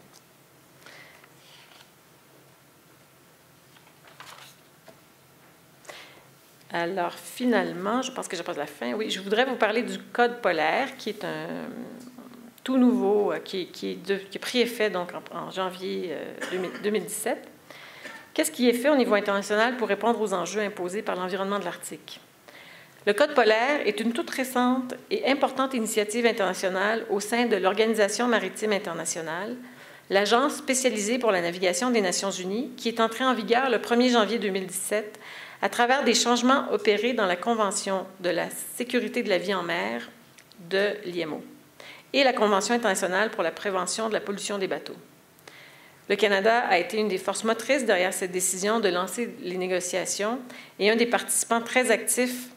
Alors, finalement, je pense que j'approche la fin. Oui, je voudrais vous parler du Code polaire, qui est un tout nouveau, qui a pris effet donc, en janvier 2017. Qu'est-ce qui est fait au niveau international pour répondre aux enjeux imposés par l'environnement de l'Arctique? Le Code polaire est une toute récente et importante initiative internationale au sein de l'Organisation maritime internationale, l'agence spécialisée pour la navigation des Nations unies, qui est entrée en vigueur le 1er janvier 2017 à travers des changements opérés dans la Convention de la sécurité de la vie en mer de l'IMO et la Convention internationale pour la prévention de la pollution des bateaux. Le Canada a été une des forces motrices derrière cette décision de lancer les négociations et un des participants très actifs,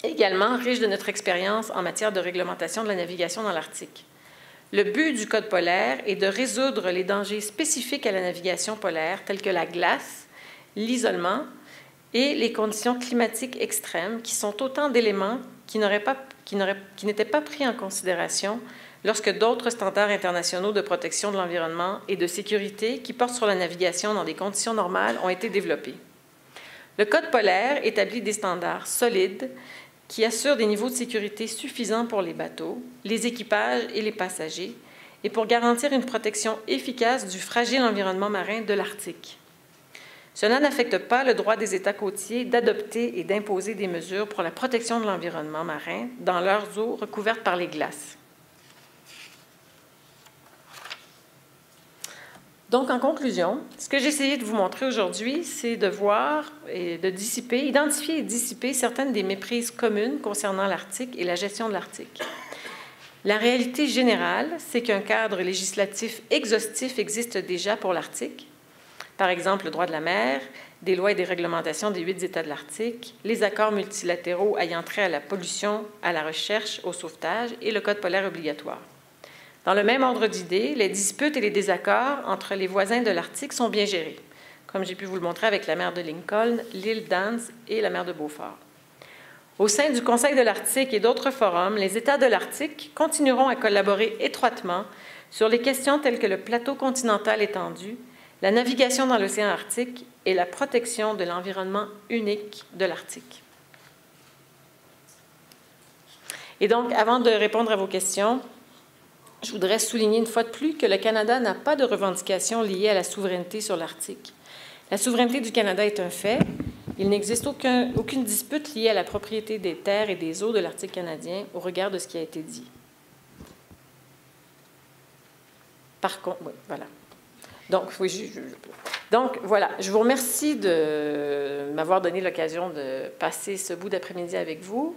également riche de notre expérience en matière de réglementation de la navigation dans l'Arctique. Le but du Code polaire est de résoudre les dangers spécifiques à la navigation polaire, tels que la glace, l'isolement et les conditions climatiques extrêmes, qui sont autant d'éléments qui n'étaient pas pris en considération lorsque d'autres standards internationaux de protection de l'environnement et de sécurité qui portent sur la navigation dans des conditions normales ont été développés. Le Code polaire établit des standards solides qui assurent des niveaux de sécurité suffisants pour les bateaux, les équipages et les passagers, et pour garantir une protection efficace du fragile environnement marin de l'Arctique. Cela n'affecte pas le droit des États côtiers d'adopter et d'imposer des mesures pour la protection de l'environnement marin dans leurs eaux recouvertes par les glaces. Donc, en conclusion, ce que j'ai essayé de vous montrer aujourd'hui, c'est de voir et de identifier et dissiper certaines des méprises communes concernant l'Arctique et la gestion de l'Arctique. La réalité générale, c'est qu'un cadre législatif exhaustif existe déjà pour l'Arctique. Par exemple, le droit de la mer, des lois et des réglementations des 8 États de l'Arctique, les accords multilatéraux ayant trait à la pollution, à la recherche, au sauvetage et le Code polaire obligatoire. Dans le même ordre d'idées, les disputes et les désaccords entre les voisins de l'Arctique sont bien gérés, comme j'ai pu vous le montrer avec la mer de Lincoln, l'île d'Anse et la mer de Beaufort. Au sein du Conseil de l'Arctique et d'autres forums, les États de l'Arctique continueront à collaborer étroitement sur les questions telles que le plateau continental étendu, la navigation dans l'océan Arctique et la protection de l'environnement unique de l'Arctique. Et donc, avant de répondre à vos questions, je voudrais souligner une fois de plus que le Canada n'a pas de revendication liée à la souveraineté sur l'Arctique. La souveraineté du Canada est un fait. Il n'existe aucune dispute liée à la propriété des terres et des eaux de l'Arctique canadien au regard de ce qui a été dit. Par contre, oui, voilà. Donc, oui, donc, voilà, je vous remercie de m'avoir donné l'occasion de passer ce bout d'après-midi avec vous.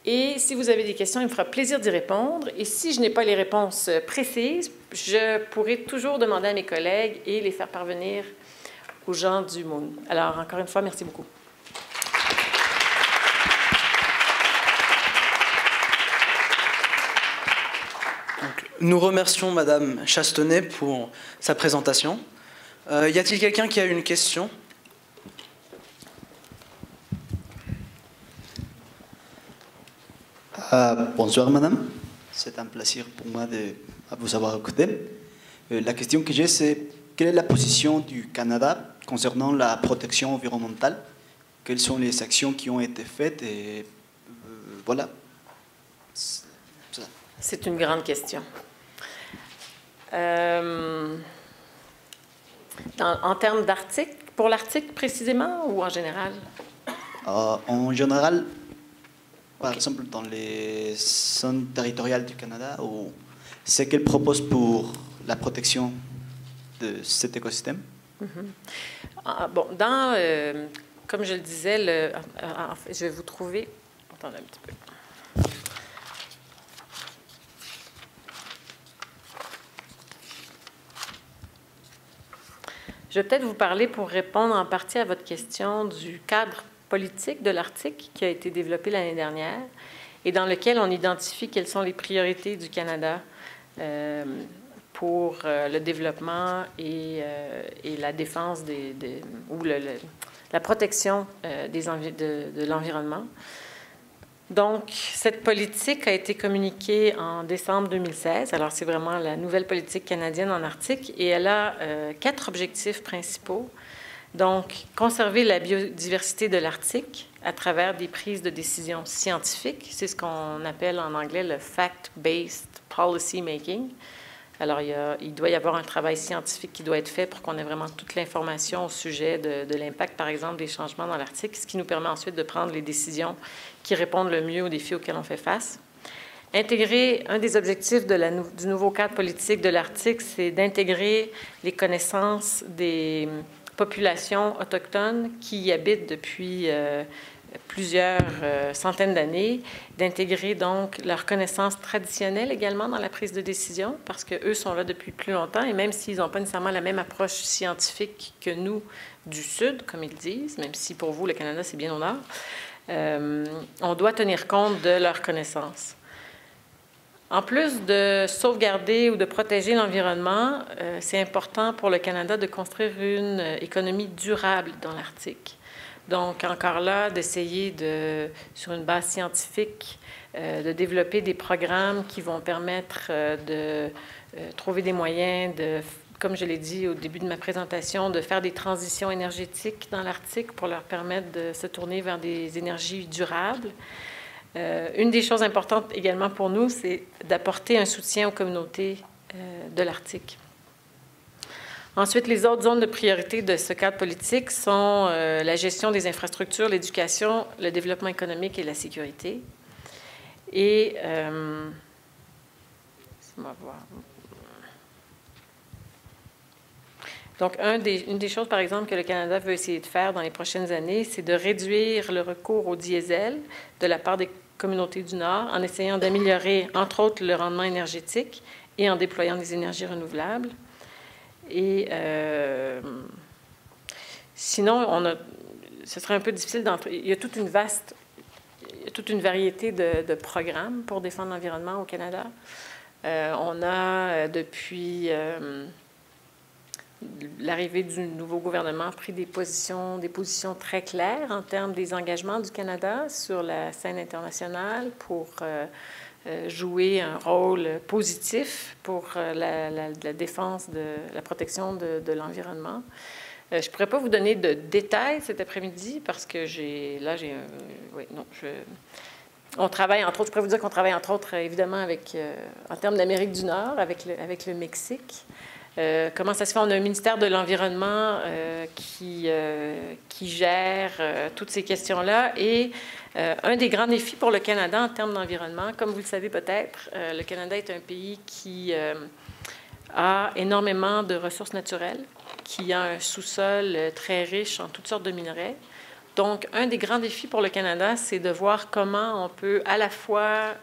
Et si vous avez des questions, il me fera plaisir d'y répondre. Et si je n'ai pas les réponses précises, je pourrai toujours demander à mes collègues et les faire parvenir aux gens du Moon. Alors, encore une fois, merci beaucoup. Nous remercions Madame Chastenay pour sa présentation. Y a-t-il quelqu'un qui a une question ? Bonsoir Madame, c'est un plaisir pour moi de vous avoir écouté. La question que j'ai, c'est quelle est la position du Canada concernant la protection environnementale? Quelles sont les actions qui ont été faites? Et voilà. C'est une grande question. En termes d'Arctique, pour l'Arctique précisément ou en général? En général, par exemple, dans les zones territoriales du Canada, c'est qu'elle propose pour la protection de cet écosystème? Bon, comme je le disais, je vais vous trouver... Attendez un petit peu. Je vais peut-être vous parler pour répondre en partie à votre question du cadre politique de l'Arctique qui a été développé l'année dernière et dans lequel on identifie quelles sont les priorités du Canada pour le développement et la défense ou la protection de l'environnement. Donc, cette politique a été communiquée en décembre 2016. Alors, c'est vraiment la nouvelle politique canadienne en Arctique et elle a 4 objectifs principaux. Donc, conserver la biodiversité de l'Arctique à travers des prises de décisions scientifiques. C'est ce qu'on appelle en anglais le fact-based policy making. Alors, il doit y avoir un travail scientifique qui doit être fait pour qu'on ait vraiment toute l'information au sujet de l'impact, par exemple, des changements dans l'Arctique, ce qui nous permet ensuite de prendre les décisions qui répondent le mieux aux défis auxquels on fait face. Intégrer, un des objectifs du nouveau cadre politique de l'Arctique, c'est d'intégrer les connaissances des populations autochtones qui y habitent depuis plusieurs centaines d'années, d'intégrer donc leurs connaissances traditionnelles également dans la prise de décision, parce qu'eux sont là depuis plus longtemps, et même s'ils n'ont pas nécessairement la même approche scientifique que nous du Sud, comme ils disent, même si pour vous, le Canada, c'est bien au nord, on doit tenir compte de leurs connaissances. En plus de sauvegarder ou de protéger l'environnement, c'est important pour le Canada de construire une économie durable dans l'Arctique. Donc, encore là, d'essayer sur une base scientifique, de développer des programmes qui vont permettre de trouver des moyens de, comme je l'ai dit au début de ma présentation, de faire des transitions énergétiques dans l'Arctique pour leur permettre de se tourner vers des énergies durables. Une des choses importantes également pour nous, c'est d'apporter un soutien aux communautés de l'Arctique. Ensuite, les autres zones de priorité de ce cadre politique sont la gestion des infrastructures, l'éducation, le développement économique et la sécurité. Et, laissez-moi voir. Donc, une des choses, par exemple, que le Canada veut essayer de faire dans les prochaines années, c'est de réduire le recours au diesel de la part des communautés du Nord en essayant d'améliorer, entre autres, le rendement énergétique et en déployant des énergies renouvelables. Et sinon, ce serait un peu difficile d'entrer. Il y a toute une variété de programmes pour défendre l'environnement au Canada. On a, depuis l'arrivée du nouveau gouvernement, pris des positions très claires en termes des engagements du Canada sur la scène internationale pour jouer un rôle positif pour la défense, la protection de l'environnement. Je ne pourrais pas vous donner de détails cet après-midi parce que on travaille, entre autres, je pourrais vous dire qu'on travaille, entre autres, évidemment, en termes d'Amérique du Nord, avec le Mexique. Comment ça se fait? On a un ministère de l'Environnement qui gère toutes ces questions-là. Et un des grands défis pour le Canada en termes d'environnement, comme vous le savez peut-être, le Canada est un pays qui a énormément de ressources naturelles, qui a un sous-sol très riche en toutes sortes de minerais. Donc, un des grands défis pour le Canada, c'est de voir comment on peut à la fois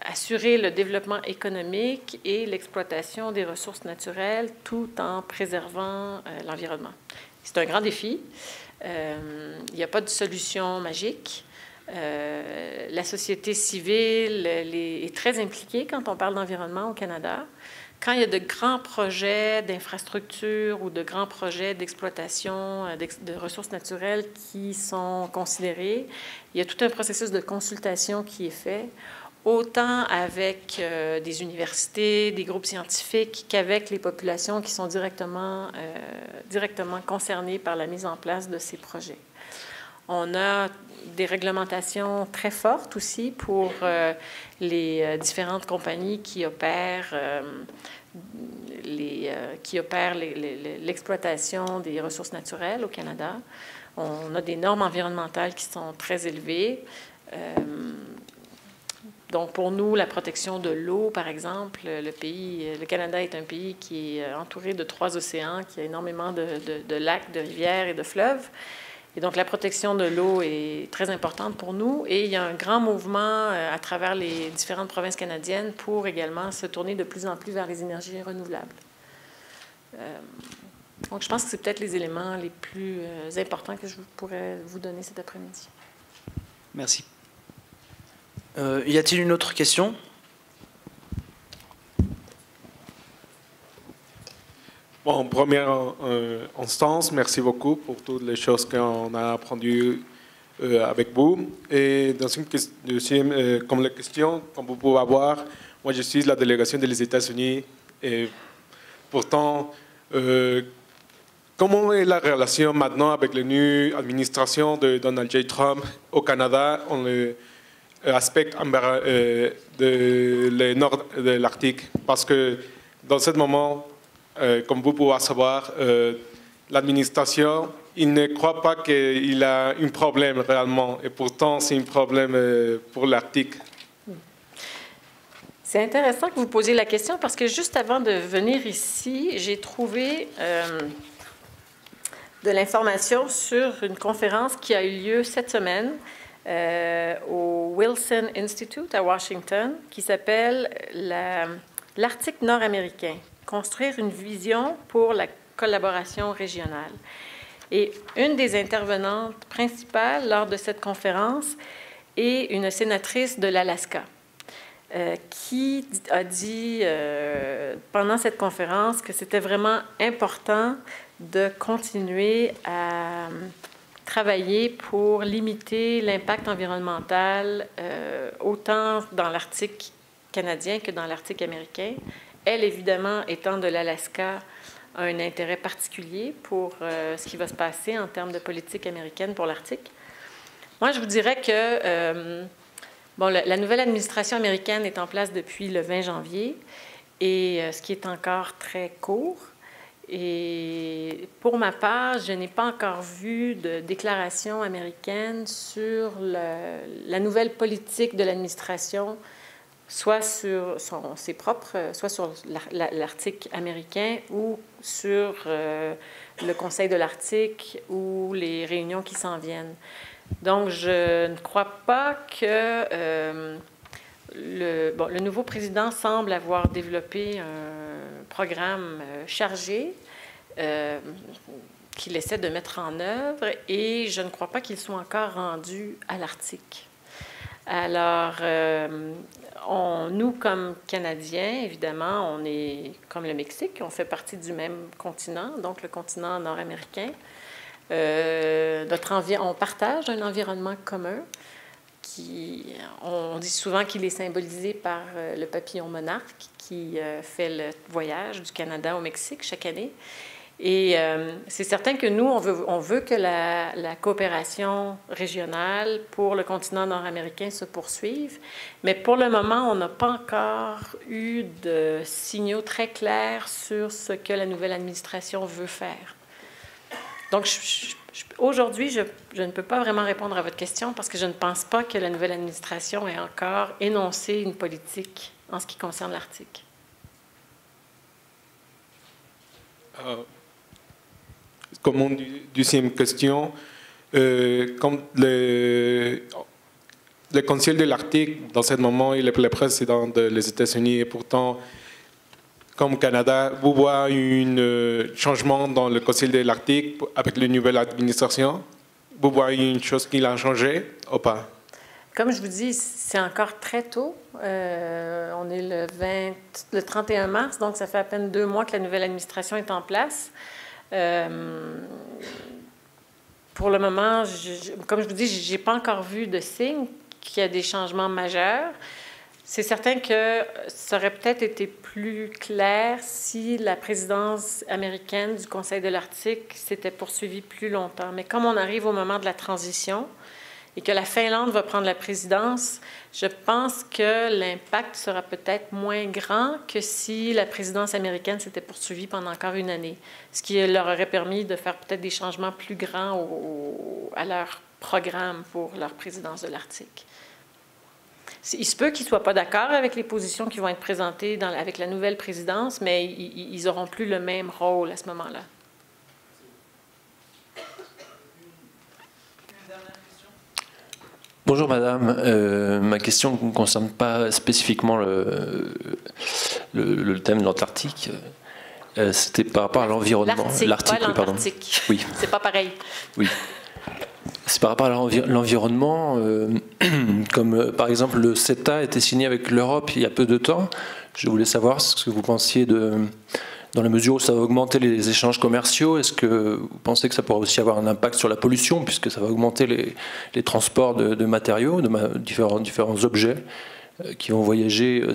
assurer le développement économique et l'exploitation des ressources naturelles tout en préservant l'environnement. C'est un grand défi. Il n'y a pas de solution magique. La société civile est très impliquée quand on parle d'environnement au Canada. Quand il y a de grands projets d'infrastructure ou de grands projets d'exploitation de ressources naturelles qui sont considérés, il y a tout un processus de consultation qui est fait, autant avec des universités, des groupes scientifiques, qu'avec les populations qui sont directement concernées par la mise en place de ces projets. On a des réglementations très fortes aussi pour les différentes compagnies qui opèrent l'exploitation des ressources naturelles au Canada. On a des normes environnementales qui sont très élevées. Donc, pour nous, la protection de l'eau, par exemple, le Canada est un pays qui est entouré de 3 océans, qui a énormément de lacs, de rivières et de fleuves. Et donc, la protection de l'eau est très importante pour nous. Et il y a un grand mouvement à travers les différentes provinces canadiennes pour également se tourner de plus en plus vers les énergies renouvelables. Donc, je pense que c'est peut-être les éléments les plus importants que je pourrais vous donner cet après-midi. Merci. Y a-t-il une autre question? Bon, en première instance, merci beaucoup pour toutes les choses qu'on a apprises avec vous. Et dans une deuxième, comme la question, comme vous pouvez voir, moi je suis la délégation des États-Unis et pourtant, comment est la relation maintenant avec la nouvelle administration de Donald J. Trump au Canada en l'aspect de nord de l'Arctique? Parce que dans ce moment, comme vous pouvez savoir, l'administration, il ne croit pas qu'il a un problème réellement, et pourtant c'est un problème pour l'Arctique. C'est intéressant que vous posiez la question parce que juste avant de venir ici, j'ai trouvé de l'information sur une conférence qui a eu lieu cette semaine au Wilson Institute à Washington, qui s'appelle l'Arctique nord-américain. Construire une vision pour la collaboration régionale. Et une des intervenantes principales lors de cette conférence est une sénatrice de l'Alaska qui a dit pendant cette conférence que c'était vraiment important de continuer à travailler pour limiter l'impact environnemental autant dans l'Arctique canadien que dans l'Arctique américain. Elle, évidemment, étant de l'Alaska, a un intérêt particulier pour ce qui va se passer en termes de politique américaine pour l'Arctique. Moi, je vous dirais que la nouvelle administration américaine est en place depuis le 20 janvier, et ce qui est encore très court. Et pour ma part, je n'ai pas encore vu de déclaration américaine sur la nouvelle politique de l'administration, soit sur ses propres, soit sur l'Arctique américain ou sur le Conseil de l'Arctique ou les réunions qui s'en viennent. Donc, je ne crois pas que le nouveau président semble avoir développé un programme chargé qu'il essaie de mettre en œuvre, et je ne crois pas qu'il soit encore rendu à l'Arctique. Alors, nous, comme Canadiens, évidemment, on est comme le Mexique, on fait partie du même continent, donc le continent nord-américain. On partage un environnement commun. On dit souvent qu'il est symbolisé par le papillon monarque qui fait le voyage du Canada au Mexique chaque année. Et c'est certain que nous, on veut que la coopération régionale pour le continent nord-américain se poursuive, mais pour le moment, on n'a pas encore eu de signaux très clairs sur ce que la nouvelle administration veut faire. Donc, aujourd'hui, je ne peux pas vraiment répondre à votre question parce que je ne pense pas que la nouvelle administration ait encore énoncé une politique en ce qui concerne l'Arctique. Comme deuxième question, comme le Conseil de l'Arctique, dans ce moment, il est le président des États-Unis, et pourtant, comme Canada, vous voyez un changement dans le Conseil de l'Arctique avec la nouvelle administration? Vous voyez une chose qui a changé ou pas? Comme je vous dis, c'est encore très tôt. On est le 31 mars, donc ça fait à peine 2 mois que la nouvelle administration est en place. Pour le moment, comme je vous dis, je n'ai pas encore vu de signe qu'il y a des changements majeurs. C'est certain que ça aurait peut-être été plus clair si la présidence américaine du Conseil de l'Arctique s'était poursuivie plus longtemps. Mais comme on arrive au moment de la transition et que la Finlande va prendre la présidence, je pense que l'impact sera peut-être moins grand que si la présidence américaine s'était poursuivie pendant encore une année, ce qui leur aurait permis de faire peut-être des changements plus grands à leur programme pour leur présidence de l'Arctique. Il se peut qu'ils ne soient pas d'accord avec les positions qui vont être présentées avec la nouvelle présidence, mais ils n'auront plus le même rôle à ce moment-là. Bonjour madame, ma question ne concerne pas spécifiquement le thème de l'Antarctique. C'était par rapport à l'environnement. L'Arctique, pas pardon. l'Antarctique. Oui. C'est pas pareil. Oui. C'est par rapport à l'environnement, comme par exemple le CETA a été signé avec l'Europe il y a peu de temps. Je voulais savoir ce que vous pensiez dans la mesure où ça va augmenter les échanges commerciaux. Est-ce que vous pensez que ça pourrait aussi avoir un impact sur la pollution, puisque ça va augmenter les transports de matériaux, de différents objets qui vont voyager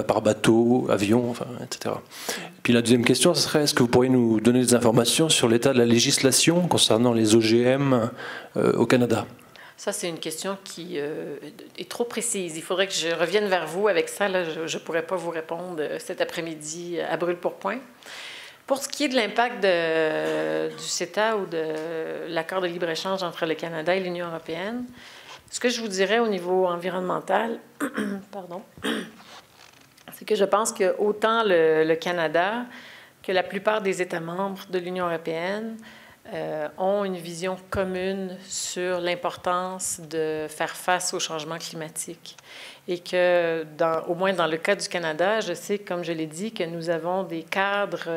par bateau, avion, etc. Et puis la deuxième question, ce serait, est-ce que vous pourriez nous donner des informations sur l'état de la législation concernant les OGM au Canada? Ça, c'est une question qui est trop précise. Il faudrait que je revienne vers vous avec ça. Là, je ne pourrais pas vous répondre cet après-midi à brûle-pourpoint. Pour ce qui est de l'impact du CETA ou de l'accord de libre-échange entre le Canada et l'Union européenne, ce que je vous dirais au niveau environnemental, pardon, c'est que je pense que autant le Canada que la plupart des États membres de l'Union européenne ont une vision commune sur l'importance de faire face au changement climatique. Et que, au moins dans le cas du Canada, je sais, comme je l'ai dit, que nous avons des cadres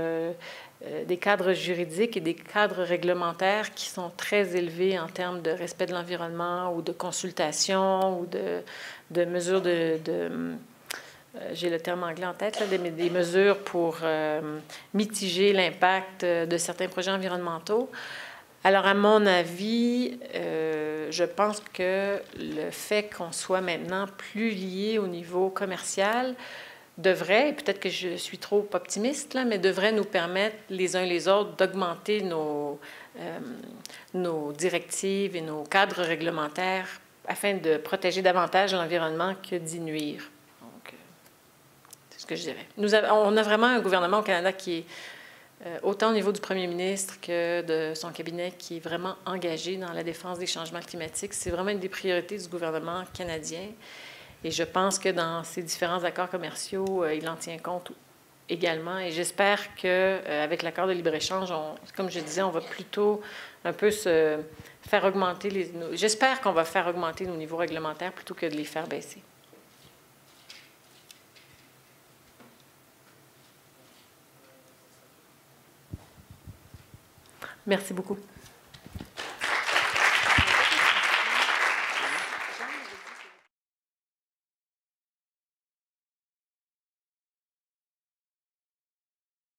juridiques et des cadres réglementaires qui sont très élevés en termes de respect de l'environnement ou de consultation ou de mesures j'ai le terme anglais en tête, là, des mesures pour mitiger l'impact de certains projets environnementaux. Alors, à mon avis, je pense que le fait qu'on soit maintenant plus lié au niveau commercial devrait, et peut-être que je suis trop optimiste, là, mais devrait nous permettre les uns les autres d'augmenter nos directives et nos cadres réglementaires afin de protéger davantage l'environnement que d'y nuire. Donc, c'est ce que je dirais. On a vraiment un gouvernement au Canada qui est, autant au niveau du premier ministre que de son cabinet, qui est vraiment engagé dans la défense des changements climatiques. C'est vraiment une des priorités du gouvernement canadien. Et je pense que dans ces différents accords commerciaux, il en tient compte également. Et j'espère qu'avec l'accord de libre-échange, comme je disais, on va plutôt un peu se faire augmenter j'espère qu'on va faire augmenter nos niveaux réglementaires plutôt que de les faire baisser. Merci beaucoup.